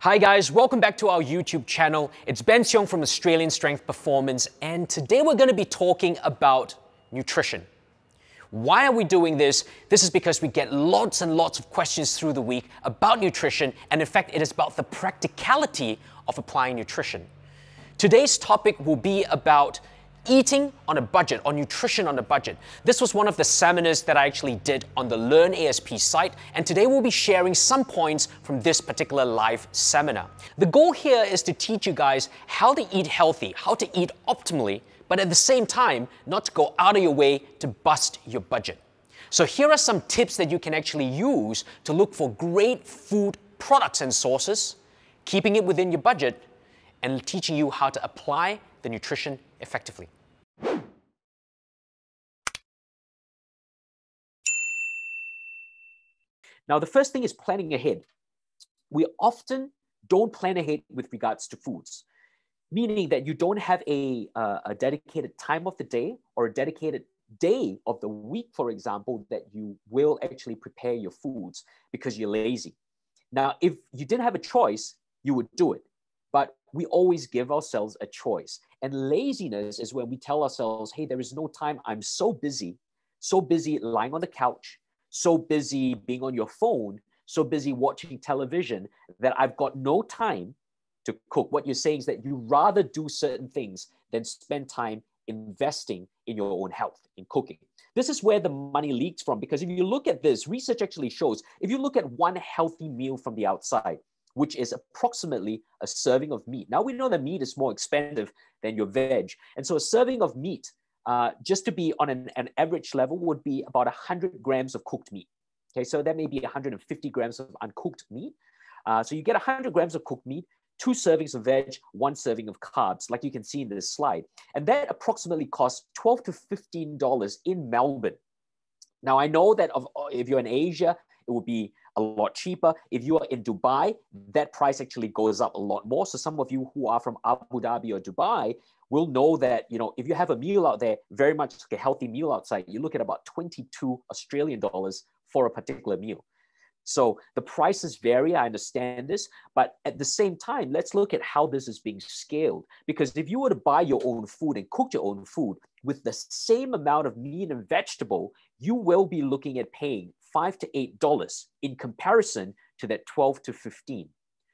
Hi guys, welcome back to our YouTube channel. It's Ben Seong from Australian Strength Performance, and today we're going to be talking about nutrition. Why are we doing this? This is because we get lots and lots of questions through the week about nutrition, and in fact, it is about the practicality of applying nutrition. Today's topic will be about eating on a budget, or nutrition on a budget. This was one of the seminars that I actually did on the Learn ASP site, and today we'll be sharing some points from this particular live seminar. The goal here is to teach you guys how to eat healthy, how to eat optimally, but at the same time, not to go out of your way to bust your budget. So here are some tips that you can actually use to look for great food products and sources, keeping it within your budget, and teaching you how to apply the nutrition effectively. Now, the first thing is planning ahead. We often don't plan ahead with regards to foods, meaning that you don't have a dedicated time of the day or a dedicated day of the week, for example, that you will actually prepare your foods because you're lazy. Now, if you didn't have a choice, you would do it. But we always give ourselves a choice. And laziness is when we tell ourselves, hey, there is no time. I'm so busy lying on the couch, so busy being on your phone, so busy watching television that I've got no time to cook. What you're saying is that you rather do certain things than spend time investing in your own health, in cooking. This is where the money leaks from, because if you look at this, research actually shows, if you look at one healthy meal from the outside, which is approximately a serving of meat. Now, we know that meat is more expensive than your veg. And so a serving of meat, just to be on an average level, would be about 100 grams of cooked meat. Okay, so that may be 150 grams of uncooked meat. So you get 100 grams of cooked meat, 2 servings of veg, 1 serving of carbs, like you can see in this slide. And that approximately costs $12 to $15 in Melbourne. Now, I know that if you're in Asia, it would be a lot cheaper. If you are in Dubai, that price actually goes up a lot more. So some of you who are from Abu Dhabi or Dubai will know that, if you have a meal out there, very much like a healthy meal outside, you look at about 22 Australian dollars for a particular meal. So the prices vary, I understand this, but at the same time, let's look at how this is being scaled. Because if you were to buy your own food and cook your own food with the same amount of meat and vegetable, you will be looking at paying $5 to $8 in comparison to that 12 to 15.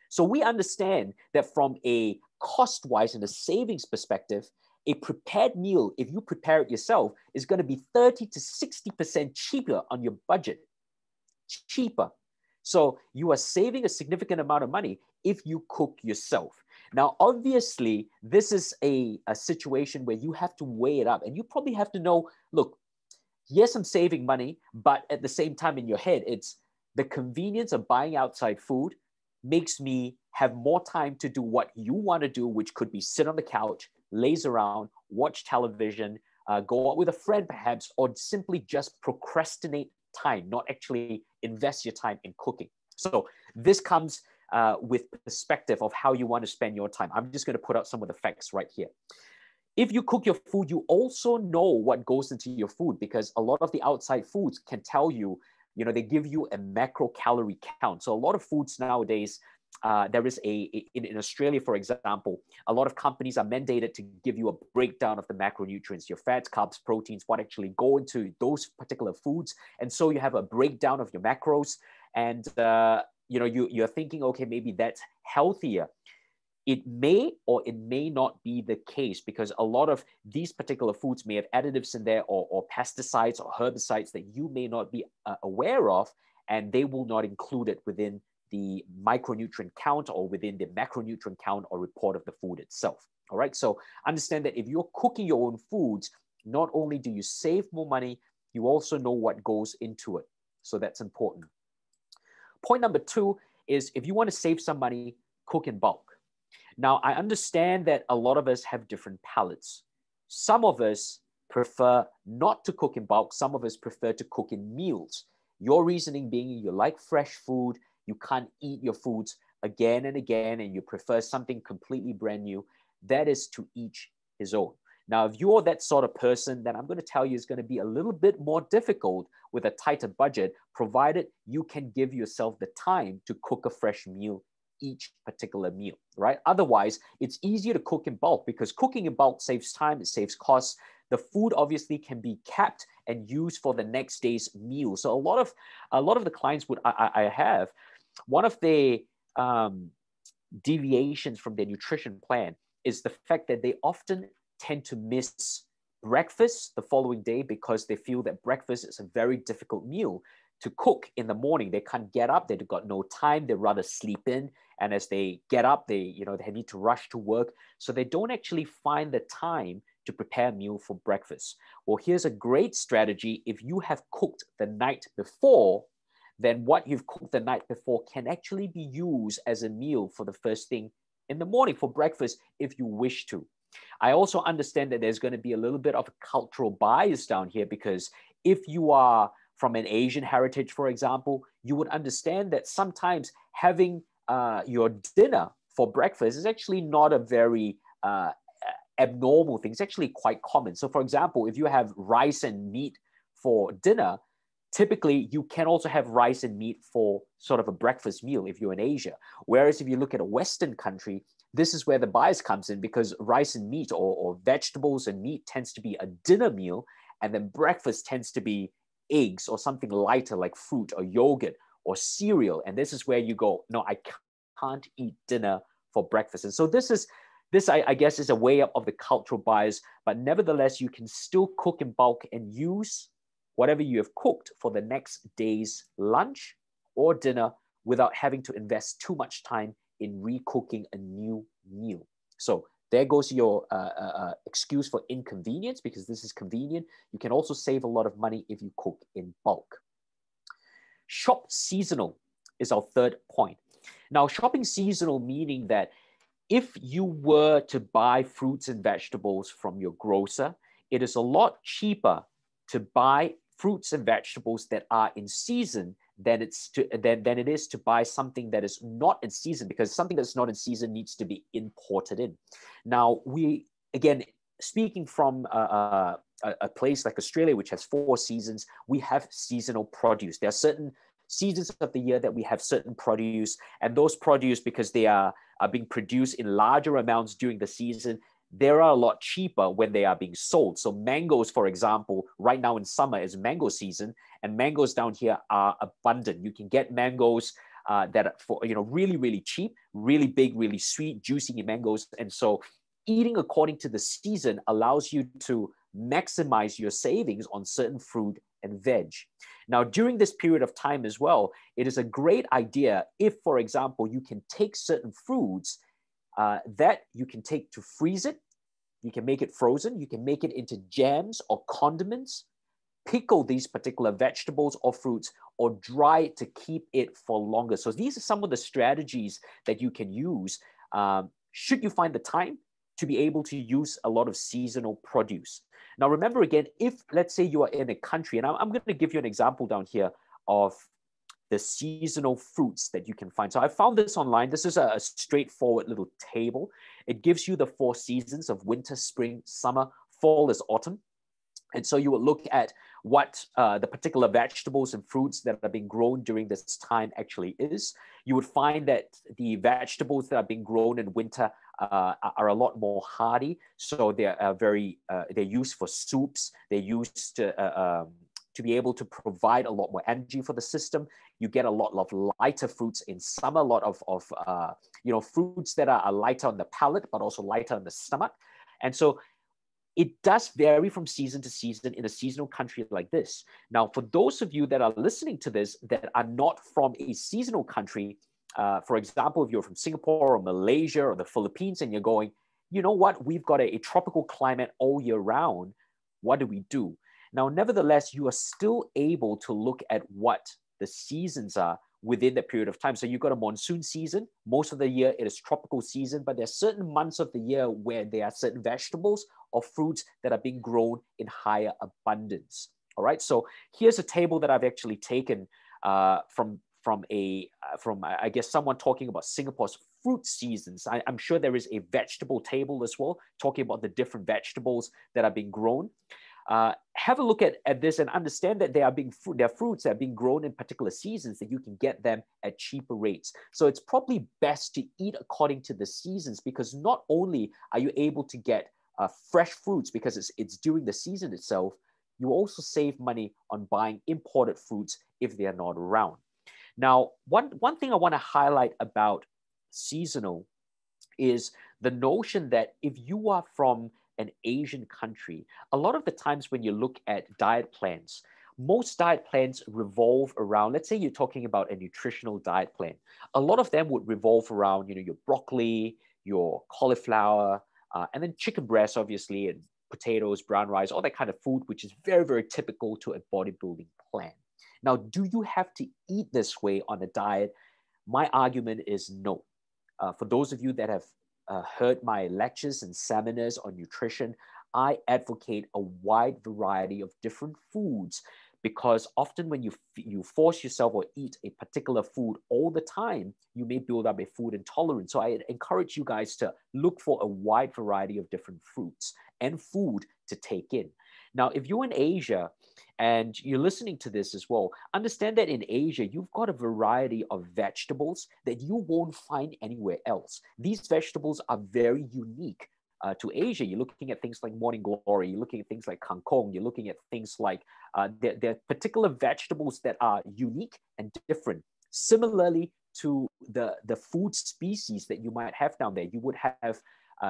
So we understand that from a cost-wise and a savings perspective, a prepared meal, if you prepare it yourself, is going to be 30 to 60% cheaper on your budget. Cheaper. So you are saving a significant amount of money if you cook yourself. Now, obviously, this is a situation where you have to weigh it up, and you probably have to know, look, yes, I'm saving money, but at the same time in your head, it's the convenience of buying outside food makes me have more time to do what you want to do, which could be sit on the couch, laze around, watch television, go out with a friend perhaps, or simply just procrastinate time, not actually invest your time in cooking. So this comes with perspective of how you want to spend your time. I'm just going to put out some of the facts right here. If you cook your food, you also know what goes into your food, because a lot of the outside foods can tell you, they give you a macro calorie count. So a lot of foods nowadays, there is in Australia, for example, a lot of companies are mandated to give you a breakdown of the macronutrients, your fats, carbs, proteins, what actually go into those particular foods. And so you have a breakdown of your macros, and you're thinking, okay, maybe that's healthier. It may or it may not be the case, because a lot of these particular foods may have additives in there or pesticides or herbicides that you may not be aware of, and they will not include it within the micronutrient count or within the macronutrient count or report of the food itself. All right. So understand that if you're cooking your own foods, not only do you save more money, you also know what goes into it. So that's important. Point number 2 is, if you want to save some money, cook in bulk. Now, I understand that a lot of us have different palates. Some of us prefer not to cook in bulk. Some of us prefer to cook in meals. Your reasoning being you like fresh food, you can't eat your foods again and again, and you prefer something completely brand new. That is to each his own. Now, if you're that sort of person, then I'm going to tell you it's going to be a little bit more difficult with a tighter budget, provided you can give yourself the time to cook a fresh meal each particular meal, right? Otherwise, it's easier to cook in bulk because cooking in bulk saves time, it saves costs. The food obviously can be kept and used for the next day's meal. So a lot of the clients I have, one of the deviations from their nutrition plan is the fact that they often tend to miss breakfast the following day because they feel that breakfast is a very difficult meal to cook in the morning. They can't get up, they've got no time, they rather sleep in. And as they get up, they need to rush to work. So they don't actually find the time to prepare a meal for breakfast. Well, here's a great strategy. If you have cooked the night before, then what you've cooked the night before can actually be used as a meal for the first thing in the morning for breakfast if you wish to. I also understand that there's going to be a little bit of a cultural bias down here because if you are from an Asian heritage, for example, you would understand that sometimes having your dinner for breakfast is actually not a very abnormal thing. It's actually quite common. So for example, if you have rice and meat for dinner, typically you can also have rice and meat for sort of a breakfast meal if you're in Asia. Whereas if you look at a Western country, this is where the bias comes in because rice and meat or vegetables and meat tends to be a dinner meal, and then breakfast tends to be eggs or something lighter like fruit or yogurt or cereal. And this is where you go, no, I can't eat dinner for breakfast. And so this, I guess, is a way up of the cultural bias, but nevertheless, you can still cook in bulk and use whatever you have cooked for the next day's lunch or dinner without having to invest too much time in recooking a new meal. So there goes your excuse for inconvenience, because this is convenient. You can also save a lot of money if you cook in bulk. Shop seasonal is our third point. Now, shopping seasonal meaning that if you were to buy fruits and vegetables from your grocer, it is a lot cheaper to buy fruits and vegetables that are in season than it is to buy something that is not in season, because something that's not in season needs to be imported in. Now, again, speaking from a place like Australia, which has 4 seasons, we have seasonal produce. There are certain seasons of the year that we have certain produce, and those produce, because they are being produced in larger amounts during the season, they are a lot cheaper when they are being sold. So mangoes, for example, right now in summer is mango season, and mangoes down here are abundant. You can get mangoes that are for really, really cheap, really big, really sweet, juicy mangoes. And so eating according to the season allows you to maximize your savings on certain fruit and veg. Now, during this period of time as well, it is a great idea if, for example, you can take certain fruits that you can take to freeze it. You can make it frozen. You can make it into jams or condiments, pickle these particular vegetables or fruits, or dry it to keep it for longer. So these are some of the strategies that you can use should you find the time to be able to use a lot of seasonal produce. Now, remember again, if let's say you are in a country, and I'm going to give you an example down here of the seasonal fruits that you can find. So I found this online. This is a straightforward little table. It gives you the 4 seasons of winter, spring, summer, fall is autumn. And so you will look at what the particular vegetables and fruits that are being grown during this time actually is. You would find that the vegetables that are being grown in winter are a lot more hardy. So they're they're used for soups. They're used to be able to provide a lot more energy for the system. You get a lot of lighter fruits in summer, a lot of fruits that are lighter on the palate, but also lighter on the stomach. And so it does vary from season to season in a seasonal country like this. Now, for those of you that are listening to this that are not from a seasonal country, for example, if you're from Singapore or Malaysia or the Philippines and you're going, you know what, we've got a tropical climate all year round, what do we do? Now, nevertheless, you are still able to look at what the seasons are within that period of time. So you've got a monsoon season. Most of the year it is tropical season, but there are certain months of the year where there are certain vegetables or fruits that are being grown in higher abundance. All right. So here's a table that I've actually taken from I guess someone talking about Singapore's fruit seasons. I'm sure there is a vegetable table as well, talking about the different vegetables that are being grown. have a look at this and understand that there are fruits that are being grown in particular seasons that you can get them at cheaper rates. So it's probably best to eat according to the seasons, because not only are you able to get fresh fruits because it's during the season itself, you also save money on buying imported fruits if they are not around. Now, one thing I want to highlight about seasonal is the notion that if you are from an Asian country, a lot of the times when you look at diet plans, most diet plans revolve around, let's say you're talking about a nutritional diet plan. A lot of them would revolve around, your broccoli, your cauliflower, and then chicken breast, obviously, and potatoes, brown rice, all that kind of food, which is very, very typical to a bodybuilding plan. Now, do you have to eat this way on a diet? My argument is no. For those of you that have heard my lectures and seminars on nutrition, I advocate a wide variety of different foods, because often when you force yourself or eat a particular food all the time, you may build up a food intolerance. So I encourage you guys to look for a wide variety of different fruits and food to take in. Now, if you're in Asia and you're listening to this as well, understand that in Asia, you've got a variety of vegetables that you won't find anywhere else. These vegetables are very unique to Asia. You're looking at things like morning glory, you're looking at things like kangkong, you're looking at things like there are particular vegetables that are unique and different. Similarly to the food species that you might have down there, you would have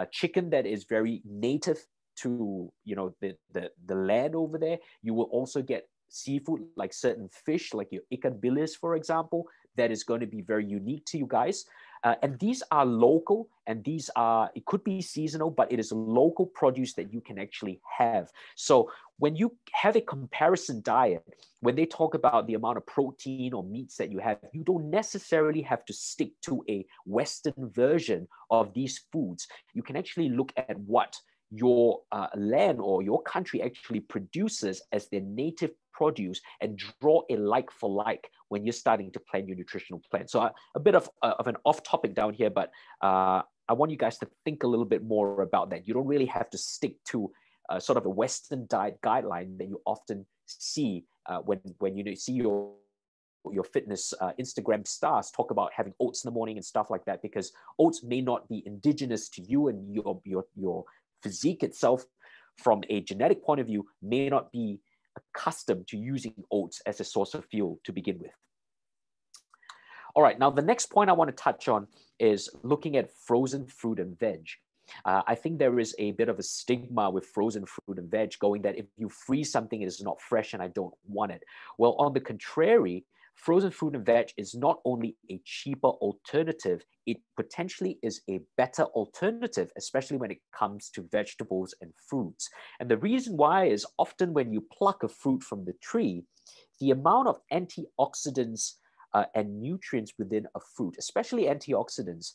chicken that is very native to the land over there. You will also get seafood like certain fish, like your ikan bilis, for example, that is going to be very unique to you guys. And these are local, and it could be seasonal, but it is local produce that you can actually have. So when you have a comparison diet, when they talk about the amount of protein or meats that you have, you don't necessarily have to stick to a Western version of these foods. You can actually look at what your land or your country actually produces as their native produce and draw a like for like when you're starting to plan your nutritional plan. So a bit of an off topic down here, but I want you guys to think a little bit more about that. You don't really have to stick to sort of a Western diet guideline that you often see when you see your fitness Instagram stars talk about having oats in the morning and stuff like that, because oats may not be indigenous to you, and your physique itself from a genetic point of view may not be accustomed to using oats as a source of fuel to begin with. All right, now the next point I want to touch on is looking at frozen fruit and veg. I think there is a bit of a stigma with frozen fruit and veg, going that if you freeze something, it is not fresh and I don't want it. Well, on the contrary, frozen fruit and veg is not only a cheaper alternative, it potentially is a better alternative, especially when it comes to vegetables and fruits. And the reason why is often when you pluck a fruit from the tree, the amount of antioxidants and nutrients within a fruit, especially antioxidants,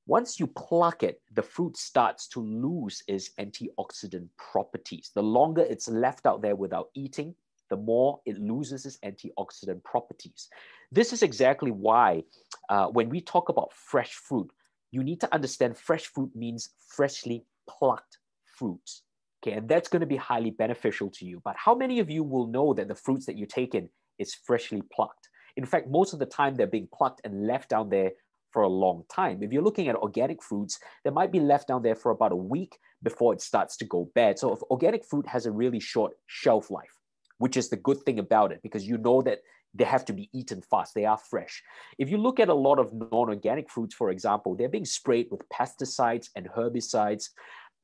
once you pluck it, the fruit starts to lose its antioxidant properties. The longer it's left out there without eating, the more it loses its antioxidant properties. This is exactly why when we talk about fresh fruit, you need to understand fresh fruit means freshly plucked fruits. Okay, and that's going to be highly beneficial to you. But how many of you will know that the fruits that you take in is freshly plucked? In fact, most of the time they're being plucked and left down there for a long time. If you're looking at organic fruits, they might be left down there for about a week before it starts to go bad. So if organic fruit has a really short shelf life, which is the good thing about it, because you know that they have to be eaten fast. They are fresh. If you look at a lot of non-organic fruits, for example, they're being sprayed with pesticides and herbicides.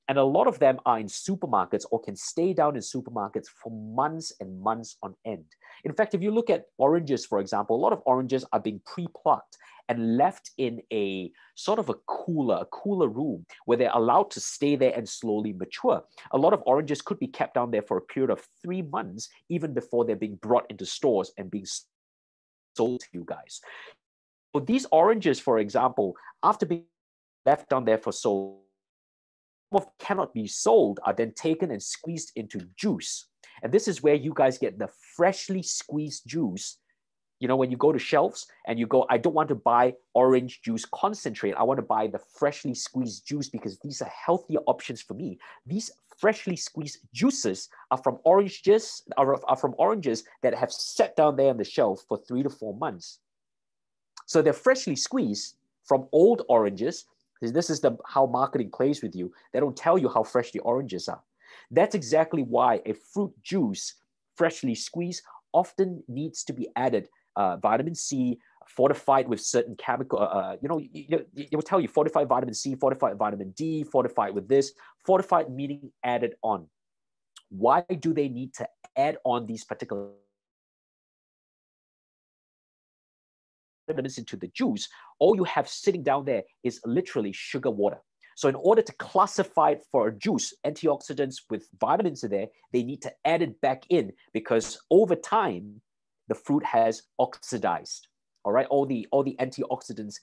And a lot of them are in supermarkets or can stay down in supermarkets for months and months on end. In fact, if you look at oranges, for example, a lot of oranges are being pre-plucked and left in a sort of a cooler room where they're allowed to stay there and slowly mature. A lot of oranges could be kept down there for a period of 3 months, even before they're being brought into stores and being sold to you guys. So these oranges, for example, after being left down there for so long, cannot be sold, are then taken and squeezed into juice. And this is where you guys get the freshly squeezed juice You know, when you go to shelves and you go, I don't want to buy orange juice concentrate. I want to buy the freshly squeezed juice because these are healthier options for me. These freshly squeezed juices are from oranges, are from oranges that have sat down there on the shelf for 3 to 4 months. So they're freshly squeezed from old oranges. This is how marketing plays with you. They don't tell you how fresh the oranges are. That's exactly why a fruit juice, freshly squeezed, often needs to be added vitamin C, fortified with certain chemical, it will tell you fortified vitamin C, fortified vitamin D, fortified with this, fortified meaning added on. Why do they need to add on these particular vitamins into the juice? All you have sitting down there is literally sugar water. So in order to classify it for a juice, antioxidants with vitamins in there, they need to add it back in because over time, the fruit has oxidized. All right, all the antioxidants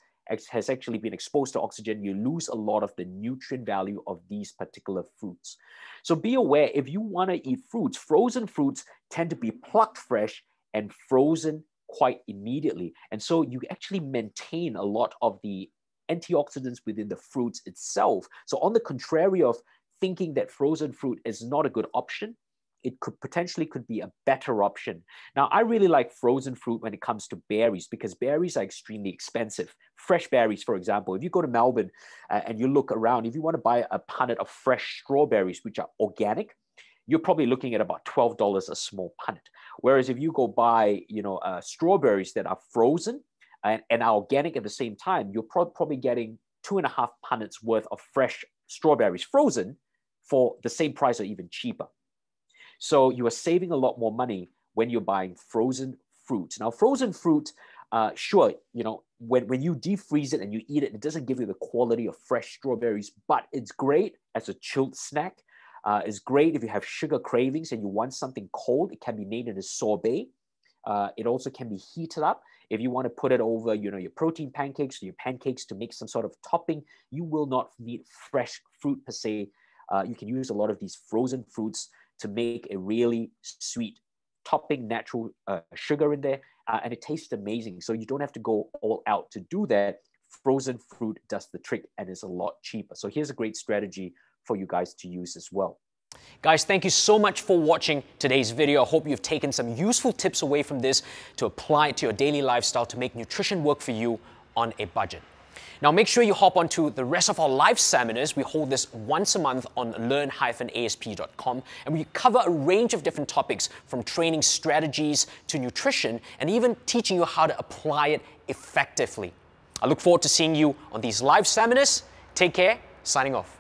has actually been exposed to oxygen. You lose a lot of the nutrient value of these particular fruits. So be aware, if you want to eat fruits, frozen fruits tend to be plucked fresh and frozen quite immediately. And so you actually maintain a lot of the antioxidants within the fruits itself. So on the contrary of thinking that frozen fruit is not a good option, it could potentially be a better option. Now, I really like frozen fruit when it comes to berries because berries are extremely expensive. Fresh berries, for example, if you go to Melbourne and you look around, if you want to buy a punnet of fresh strawberries, which are organic, you're probably looking at about $12 a small punnet. Whereas if you go buy, strawberries that are frozen and are organic at the same time, you're probably getting 2.5 punnets worth of fresh strawberries frozen for the same price or even cheaper. So you are saving a lot more money when you're buying frozen fruit. Now, frozen fruit, sure, when you defreeze it and you eat it, it doesn't give you the quality of fresh strawberries, but it's great as a chilled snack. It's great if you have sugar cravings and you want something cold. It can be made in a sorbet. It also can be heated up. If you want to put it over, your protein pancakes or your pancakes to make some sort of topping, you will not need fresh fruit per se. You can use a lot of these frozen fruits to make a really sweet topping, natural sugar in there, and it tastes amazing. So you don't have to go all out to do that. Frozen fruit does the trick and is a lot cheaper. So here's a great strategy for you guys to use as well. Guys, thank you so much for watching today's video. I hope you've taken some useful tips away from this to apply to your daily lifestyle to make nutrition work for you on a budget. Now, make sure you hop onto the rest of our live seminars. We hold this once a month on learn-asp.com, and we cover a range of different topics from training strategies to nutrition and even teaching you how to apply it effectively. I look forward to seeing you on these live seminars. Take care. Signing off.